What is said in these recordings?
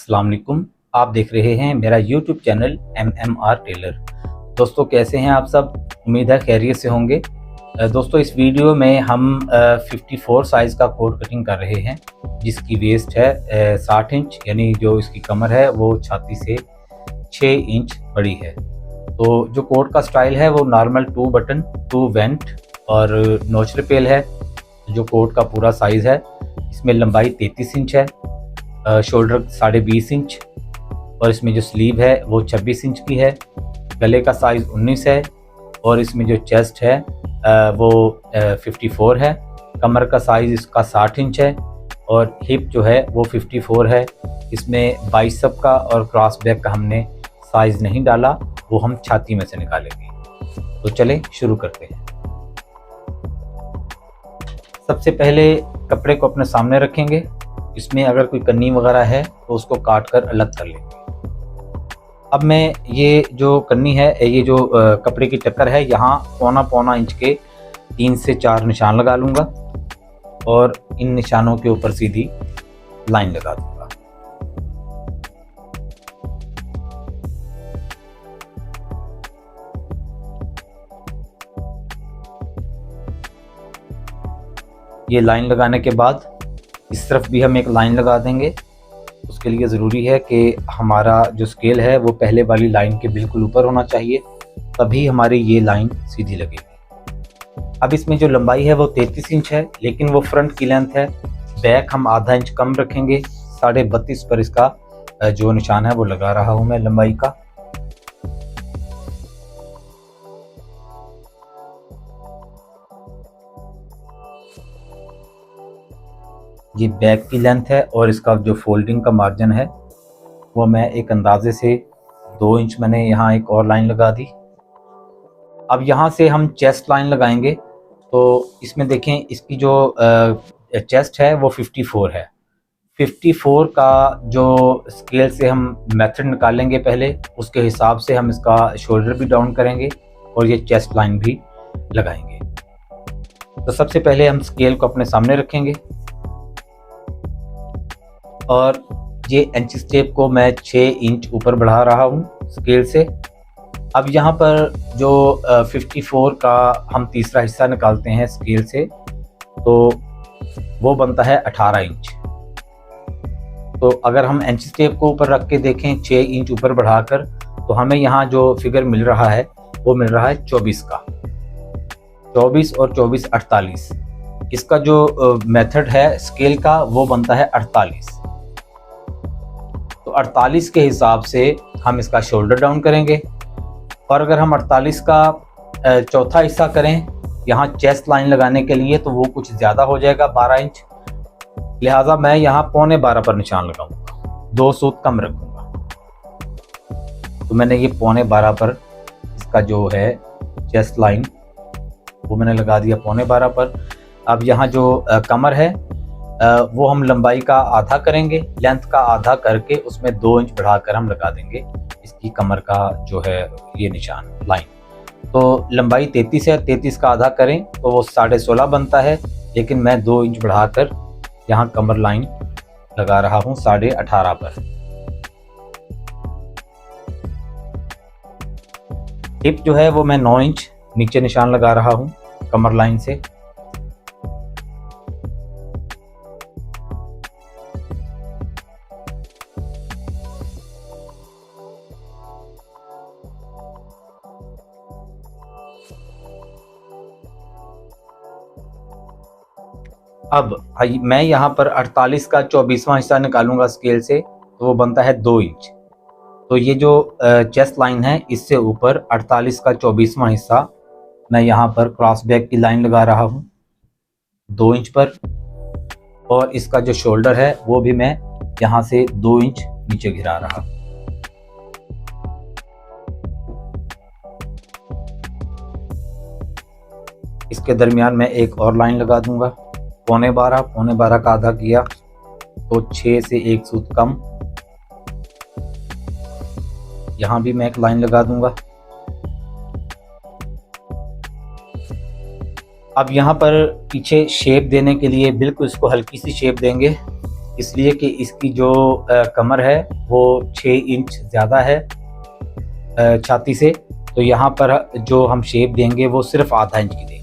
अस्सलाम वालेकुम। आप देख रहे हैं मेरा यूट्यूब चैनल MMR टेलर। दोस्तों कैसे हैं आप सब? उम्मीद है खैरियत से होंगे। दोस्तों इस वीडियो में हम 54 साइज़ का कोट कटिंग कर रहे हैं जिसकी वेस्ट है 60 इंच, यानी जो इसकी कमर है वो छाती से 6 इंच बड़ी है। तो जो कोट का स्टाइल है वो नॉर्मल 2 बटन 2 वेंट और नोच रिपेल है। जो कोट का पूरा साइज़ है इसमें लंबाई 33 इंच है, शोल्डर 20.5 इंच और इसमें जो स्लीव है वो 26 इंच की है। गले का साइज़ 19 है और इसमें जो चेस्ट है वो 54 है। कमर का साइज़ इसका 60 इंच है और हिप जो है वो 54 है। इसमें बाइसेप का और क्रॉस बैक का हमने साइज़ नहीं डाला, वो हम छाती में से निकालेंगे। तो चलें शुरू करते हैं। सबसे पहले कपड़े को अपने सामने रखेंगे। इसमें अगर कोई कन्नी वगैरह है तो उसको काट कर अलग कर लेंगे। अब मैं ये जो कन्नी है, ये जो कपड़े की टक्कर है, यहाँ पौना इंच के 3 से 4 निशान लगा लूँगा और इन निशानों के ऊपर सीधी लाइन लगा दूँगा। ये लाइन लगाने के बाद इस तरफ भी हम एक लाइन लगा देंगे। उसके लिए ज़रूरी है कि हमारा जो स्केल है वो पहले वाली लाइन के बिल्कुल ऊपर होना चाहिए, तभी हमारी ये लाइन सीधी लगेगी। अब इसमें जो लंबाई है वो 33 इंच है, लेकिन वो फ्रंट की लेंथ है। बैक हम आधा इंच कम रखेंगे। 32.5 पर इसका जो निशान है वो लगा रहा हूँ मैं लंबाई का। ये बैक की लेंथ है और इसका जो फोल्डिंग का मार्जिन है वो मैं एक अंदाजे से 2 इंच मैंने यहाँ एक और लाइन लगा दी। अब यहाँ से हम चेस्ट लाइन लगाएंगे। तो इसमें देखें, इसकी जो चेस्ट है वो 54 है। 54 का जो स्केल से हम मेथड निकालेंगे पहले, उसके हिसाब से हम इसका शोल्डर भी डाउन करेंगे और ये चेस्ट लाइन भी लगाएंगे। तो सबसे पहले हम स्केल को अपने सामने रखेंगे और ये इंच टेप को मैं 6 इंच ऊपर बढ़ा रहा हूँ स्केल से। अब यहाँ पर जो 54 का हम तीसरा हिस्सा निकालते हैं स्केल से, तो वो बनता है 18 इंच। तो अगर हम इंच टेप को ऊपर रख के देखें 6 इंच ऊपर बढ़ाकर, तो हमें यहाँ जो फिगर मिल रहा है वो मिल रहा है 24 का। 24 और 24 48। इसका जो मेथड है स्केल का वो बनता है 48। तो 48 के हिसाब से हम इसका शोल्डर डाउन करेंगे। और अगर हम 48 का चौथा हिस्सा करें यहाँ चेस्ट लाइन लगाने के लिए, तो वो कुछ ज़्यादा हो जाएगा 12 इंच। लिहाजा मैं यहाँ 11.25 पर निशान लगाऊंगा, 2 सूत कम रखूँगा। तो मैंने ये 11.25 पर इसका जो है चेस्ट लाइन वो मैंने लगा दिया 11.25 पर। अब यहाँ जो कमर है वो हम लंबाई का आधा करेंगे, लेंथ का आधा करके उसमें 2 इंच बढ़ाकर हम लगा देंगे इसकी कमर का जो है ये निशान लाइन। तो लंबाई 33 है, 33 का आधा करें तो वो 16.5 बनता है, लेकिन मैं 2 इंच बढ़ाकर यहाँ कमर लाइन लगा रहा हूँ 18.5 पर। हिप जो है वो मैं 9 इंच नीचे निशान लगा रहा हूँ कमर लाइन से। अब मैं यहाँ पर 48 का 24वां हिस्सा निकालूंगा स्केल से, तो वो बनता है 2 इंच। तो ये जो चेस्ट लाइन है इससे ऊपर 48 का 24वां हिस्सा मैं यहाँ पर क्रॉस बैक की लाइन लगा रहा हूँ 2 इंच पर। और इसका जो शोल्डर है वो भी मैं यहाँ से 2 इंच नीचे गिरा रहा हूँ। इसके दरमियान मैं एक और लाइन लगा दूंगा 11.25 का आधा किया तो 6 से 1 सूत कम। यहाँ भी मैं एक लाइन लगा दूंगा। अब यहाँ पर पीछे शेप देने के लिए बिल्कुल इसको हल्की सी शेप देंगे इसलिए कि इसकी जो कमर है वो 6 इंच ज़्यादा है छाती से। तो यहाँ पर जो हम शेप देंगे वो सिर्फ आधा इंच की देंगे।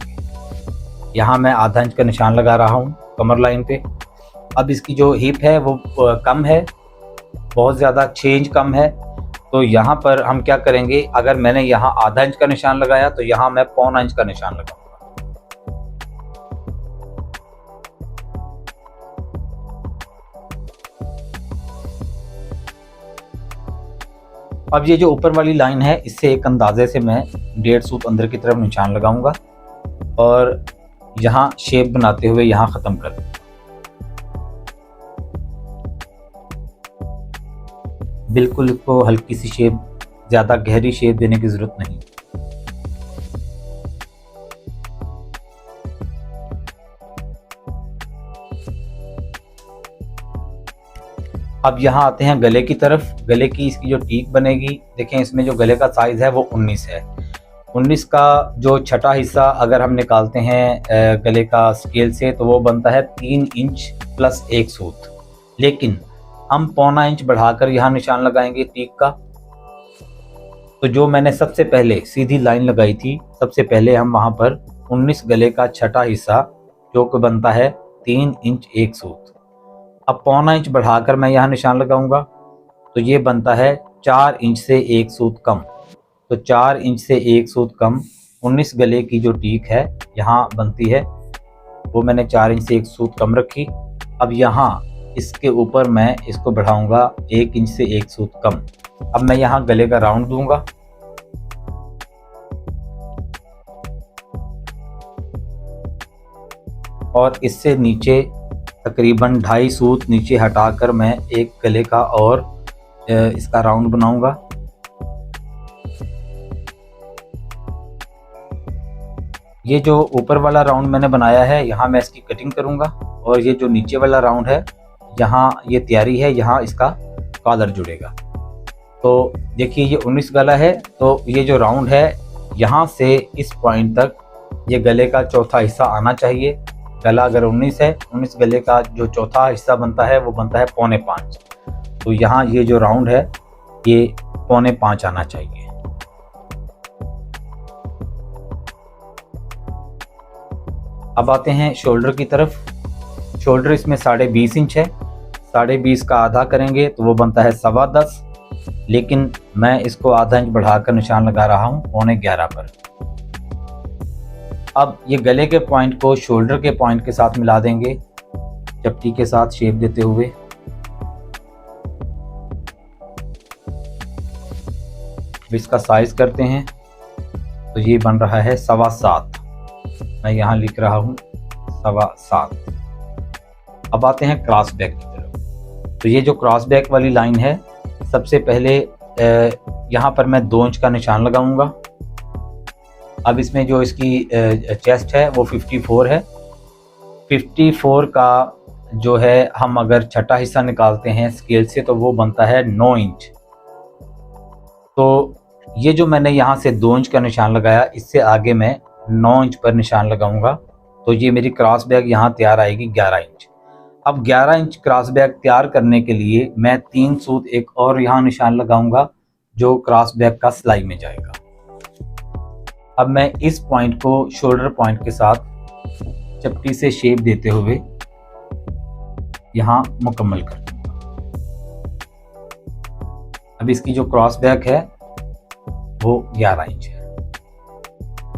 यहाँ मैं आधा इंच का निशान लगा रहा हूँ कमर लाइन पे। अब इसकी जो हिप है वो कम है, बहुत ज़्यादा 6 इंच कम है। तो यहाँ पर हम क्या करेंगे, अगर मैंने यहाँ आधा इंच का निशान लगाया तो यहाँ मैं पौना इंच का निशान लगाऊंगा। अब ये जो ऊपर वाली लाइन है, इससे एक अंदाजे से मैं 1.5 सूत अंदर की तरफ निशान लगाऊंगा और यहाँ शेप बनाते हुए यहाँ ख़त्म कर दूंगा। बिल्कुल इसको हल्की सी शेप, ज़्यादा गहरी शेप देने की ज़रूरत नहीं। अब यहाँ आते हैं गले की तरफ। गले की इसकी जो टीक बनेगी, देखें इसमें जो गले का साइज़ है वो 19 है। 19 का जो छठा हिस्सा अगर हम निकालते हैं गले का स्केल से तो वो बनता है 3 इंच प्लस 1 सूत। लेकिन हम पौना इंच बढ़ाकर यहाँ निशान लगाएंगे टीक का। तो जो मैंने सबसे पहले सीधी लाइन लगाई थी, सबसे पहले हम वहाँ पर 19 गले का छठा हिस्सा जो कि बनता है 3 इंच 1 सूत, अब पौना इंच बढ़ाकर मैं यहाँ निशान लगाऊंगा तो ये बनता है 4 इंच से 1 सूत कम। तो 4 इंच से 1 सूत कम 19 गले की जो टीक है यहाँ बनती है, वो मैंने 4 इंच से 1 सूत कम रखी। अब यहाँ इसके ऊपर मैं इसको बढ़ाऊंगा 1 इंच से 1 सूत कम। अब मैं यहाँ गले का राउंड दूंगा। और इससे नीचे तकरीबन 2.5 सूत नीचे हटाकर मैं एक गले का और इसका राउंड बनाऊंगा। ये जो ऊपर वाला राउंड मैंने बनाया है यहाँ मैं इसकी कटिंग करूंगा और ये जो नीचे वाला राउंड है यहाँ ये तैयारी है, यहाँ इसका कॉलर जुड़ेगा। तो देखिए ये 19 गला है, तो ये जो राउंड है यहाँ से इस पॉइंट तक ये गले का चौथा हिस्सा आना चाहिए। गला अगर 19 है, 19 गले का जो चौथा हिस्सा बनता है वो बनता है 4.25। तो यहाँ ये जो राउंड है ये 4.25 आना चाहिए। अब आते हैं शोल्डर की तरफ। शोल्डर इसमें 20.5 इंच है, 20.5 का आधा करेंगे तो वो बनता है 10.25, लेकिन मैं इसको आधा इंच बढ़ाकर निशान लगा रहा हूँ 11.25 पर। अब ये गले के पॉइंट को शोल्डर के पॉइंट के साथ मिला देंगे चपटी के साथ शेप देते हुए। इसका साइज करते हैं तो ये बन रहा है 7.25। मैं यहाँ लिख रहा हूँ 7.25। अब आते हैं क्रॉस बैक की तरफ। तो ये जो क्रॉस बैक वाली लाइन है, सबसे पहले यहाँ पर मैं 2 इंच का निशान लगाऊंगा। अब इसमें जो इसकी चेस्ट है वो 54 है। 54 का जो है हम अगर छठा हिस्सा निकालते हैं स्केल से तो वो बनता है 9 इंच। तो ये जो मैंने यहाँ से 2 इंच का निशान लगाया, इससे आगे मैं 9 इंच पर निशान लगाऊंगा तो ये मेरी क्रॉस बैक यहाँ तैयार आएगी 11 इंच। अब 11 इंच क्रॉस बैक तैयार करने के लिए मैं 3 सूत एक और यहाँ निशान लगाऊंगा जो क्रॉस बैक का सिलाई में जाएगा। अब मैं इस पॉइंट को शोल्डर पॉइंट के साथ चपटी से शेप देते हुए यहाँ मुकम्मल कर दूंगा। अब इसकी जो क्रॉस बैक है वो 11 इंच है।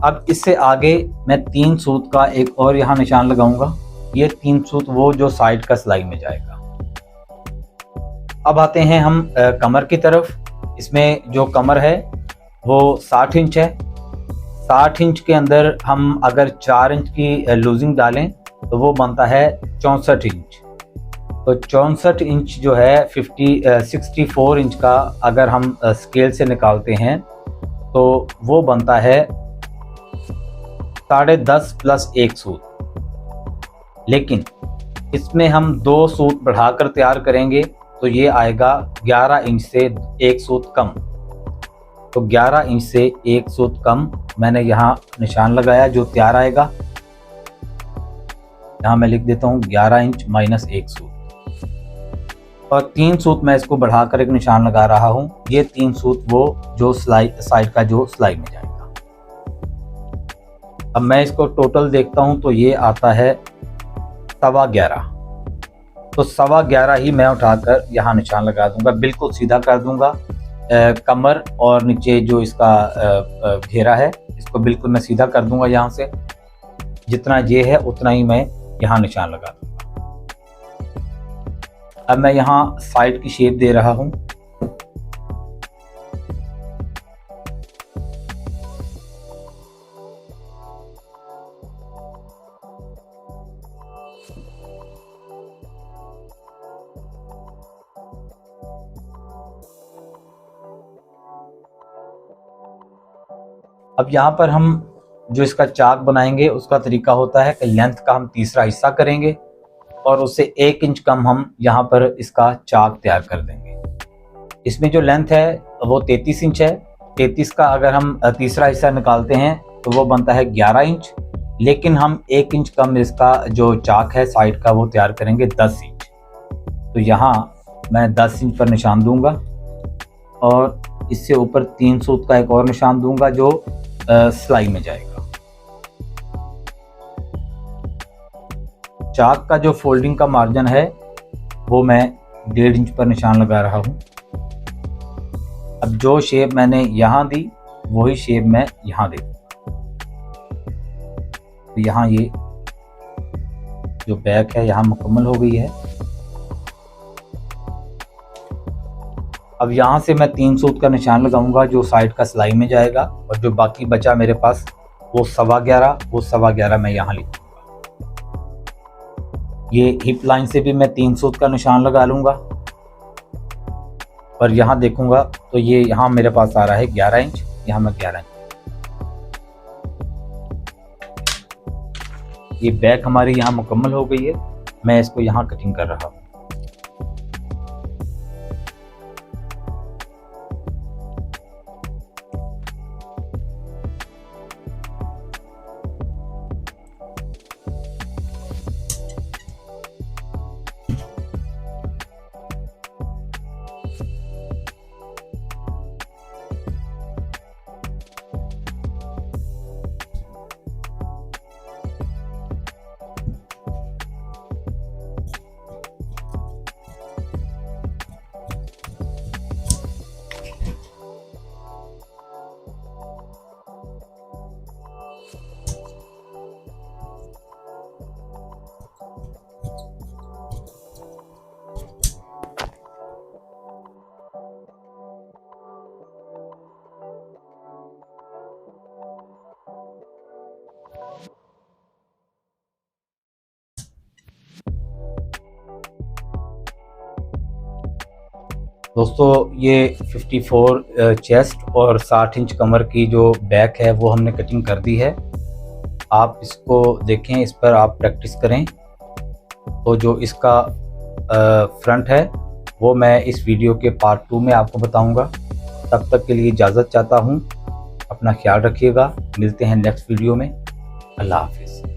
अब इससे आगे मैं 3 सूत का एक और यहाँ निशान लगाऊंगा। ये 3 सूत वो जो साइड का सिलाई में जाएगा। अब आते हैं हम कमर की तरफ। इसमें जो कमर है वो 60 इंच है। 60 इंच के अंदर हम अगर 4 इंच की लूजिंग डालें तो वो बनता है 64 इंच। तो 64 इंच जो है 64 इंच का अगर हम स्केल से निकालते हैं तो वो बनता है 10.5 प्लस 1 सूत। लेकिन इसमें हम 2 सूत बढ़ाकर तैयार करेंगे तो ये आएगा 11 इंच से 1 सूत कम। तो 11 इंच से 1 सूत कम मैंने यहाँ निशान लगाया जो तैयार आएगा। यहाँ मैं लिख देता हूँ 11 इंच माइनस 1 सूत। और 3 सूत मैं इसको बढ़ाकर एक निशान लगा रहा हूँ। ये 3 सूत वो जो साइड का जो सिलाई में जाएगा। अब मैं इसको टोटल देखता हूँ तो ये आता है 11.25। तो 11.25 ही मैं उठाकर यहाँ निशान लगा दूंगा, बिल्कुल सीधा कर दूंगा। कमर और नीचे जो इसका घेरा है इसको बिल्कुल मैं सीधा कर दूंगा। यहाँ से जितना ये है उतना ही मैं यहाँ निशान लगा दूंगा। अब मैं यहाँ साइड की शेप दे रहा हूँ। अब यहाँ पर हम जो इसका चाक बनाएंगे उसका तरीका होता है कि लेंथ का हम तीसरा हिस्सा करेंगे और उससे 1 इंच कम हम यहाँ पर इसका चाक तैयार कर देंगे। इसमें जो लेंथ है वो 33 इंच है। 33 का अगर हम तीसरा हिस्सा निकालते हैं तो वो बनता है 11 इंच, लेकिन हम 1 इंच कम इसका जो चाक है साइड का वो तैयार करेंगे 10 इंच। तो यहाँ मैं 10 इंच पर निशान दूंगा और इससे ऊपर 3 सूत का एक और निशान दूंगा जो सिलाई में जाएगा। चाक का जो फोल्डिंग का मार्जिन है वो मैं 1.5 इंच पर निशान लगा रहा हूँ। अब जो शेप मैंने यहाँ दी वही शेप मैं यहाँ दे दूँगा। तो यहाँ ये जो बैक है यहाँ मुकम्मल हो गई है। अब यहाँ से मैं 3 सूत का निशान लगाऊंगा जो साइड का सिलाई में जाएगा और जो बाकी बचा मेरे पास वो 11.25 मैं यहाँ लिखूंगा। ये हिप लाइन से भी मैं 3 सूत का निशान लगा लूंगा और यहाँ देखूंगा तो ये यहाँ मेरे पास आ रहा है 11 इंच। यहाँ मैं 11 इंच। ये बैक हमारी यहाँ मुकम्मल हो गई है। मैं इसको यहाँ कटिंग कर रहा हूँ। दोस्तों ये 54 चेस्ट और 60 इंच कमर की जो बैक है वो हमने कटिंग कर दी है। आप इसको देखें, इस पर आप प्रैक्टिस करें। तो जो इसका फ्रंट है वो मैं इस वीडियो के पार्ट 2 में आपको बताऊंगा। तब तक के लिए इजाज़त चाहता हूं। अपना ख्याल रखिएगा। मिलते हैं नेक्स्ट वीडियो में। अल्लाह हाफिज़।